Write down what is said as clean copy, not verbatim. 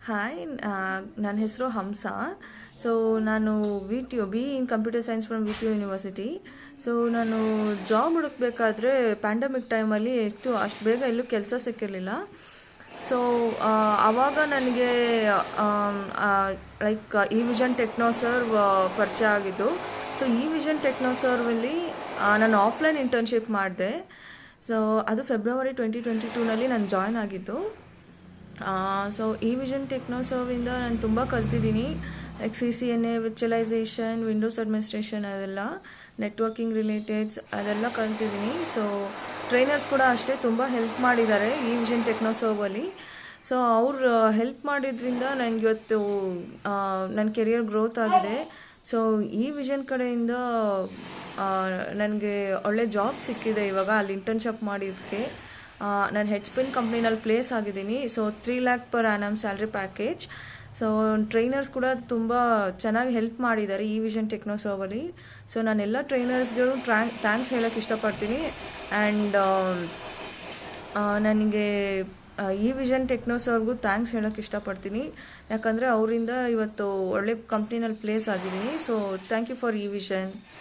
Hi, ನನ್ನ ಹೆಸರು Hamsa. So ನಾನು B in computer science from V T U university. So ನಾನು ಜಾಬ್ ಹುಡುಕ್ಬೇಕಾದ್ರೆ ಪ್ಯಾಂಡಮಿಕ್ ಟೈಮಲ್ಲಿ ಅಷ್ಟು ಬೇಗ ಎಲ್ಲೂ ಕೆಲಸ ಸಿಕ್ಕಿರಲಿಲ್ಲ. ಸೊ ಆವಾಗ ನನಗೆ ಲೈಕ್ ಈ ವಿಷನ್ ಟೆಕ್ನೋ ಸರ್ ಪರಿಚಯ ಆಗಿದ್ದು. ಸೊ ಈ ವಿಷನ್ ಟೆಕ್ನೋ ಸರ್ವಲ್ಲಿ ನಾನು ಆಫ್ಲೈನ್ ಇಂಟರ್ನ್ಶಿಪ್ ಮಾಡಿದೆ. ಸೊ ಅದು ಫೆಬ್ರವರಿ 2022ನಲ್ಲಿ ನಾನು ಜಾಯ್ನ್ ಆಗಿದ್ದು. ಸೊ ಈ ವಿಷನ್ ಟೆಕ್ನೋ ಸರ್ವಿಂದ ನಾನು ತುಂಬ ಕಲ್ತಿದ್ದೀನಿ. ಲೈಕ್ CCNA, ವಿರ್ಚುವಲೈಸೇಷನ್, ವಿಂಡೋಸ್ ಅಡ್ಮಿನಿಸ್ಟ್ರೇಷನ್, ಅದೆಲ್ಲ ನೆಟ್ವರ್ಕಿಂಗ್ ರಿಲೇಟೆಡ್ಸ್ ಅದೆಲ್ಲ ಕಲ್ತಿದ್ದೀನಿ. ಸೊ ಟ್ರೈನರ್ಸ್ ಕೂಡ ಅಷ್ಟೇ ತುಂಬ ಹೆಲ್ಪ್ ಮಾಡಿದ್ದಾರೆ ಈ ವಿಷನ್ ಟೆಕ್ನೋ ಸರ್ವಲ್ಲಿ. ಸೊ ಅವ್ರು ಹೆಲ್ಪ್ ಮಾಡಿದ್ರಿಂದ ನನಗೆ ಇವತ್ತು ನನ್ನ ಕೆರಿಯರ್ ಗ್ರೋತ್ ಆಗಿದೆ. ಸೊ ಈ ವಿಷನ್ ಕಡೆಯಿಂದ ನನಗೆ ಒಳ್ಳೆ ಜಾಬ್ ಸಿಕ್ಕಿದೆ. ಇವಾಗ ಅಲ್ಲಿ ಇಂಟರ್ನ್ಶಿಪ್ ಮಾಡಿದ್ದಕ್ಕೆ ನಾನು HTPL ಕಂಪ್ನಿನಲ್ಲಿ ಪ್ಲೇಸ್ ಆಗಿದ್ದೀನಿ. So 3 lakh per annum salary package. So trainers ಕೂಡ ತುಂಬ ಚೆನ್ನಾಗಿ ಹೆಲ್ಪ್ ಮಾಡಿದ್ದಾರೆ ಈ ವಿಷನ್ ಟೆಕ್ನೋ ಸರ್ವಲ್ಲಿ. ಸೊ ನಾನೆಲ್ಲ ಟ್ರೈನರ್ಸ್ಗಳು ಥ್ಯಾಂಕ್ಸ್ ಹೇಳೋಕ್ಕೆ ಇಷ್ಟಪಡ್ತೀನಿ. ಆ್ಯಂಡ್ ನನಗೆ ಈ ವಿಷನ್ ಟೆಕ್ನೋ ಸರ್ವ್ಗೂ ಥ್ಯಾಂಕ್ಸ್ ಹೇಳೋಕ್ಕೆ ಇಷ್ಟಪಡ್ತೀನಿ. ಯಾಕಂದರೆ ಅವರಿಂದ ಇವತ್ತು ಒಳ್ಳೆ ಕಂಪ್ನಿನಲ್ಲಿ ಪ್ಲೇಸ್ ಆಗಿದ್ದೀನಿ. ಸೊ ಥ್ಯಾಂಕ್ ಯು ಫಾರ್ ಈ ವಿಷನ್.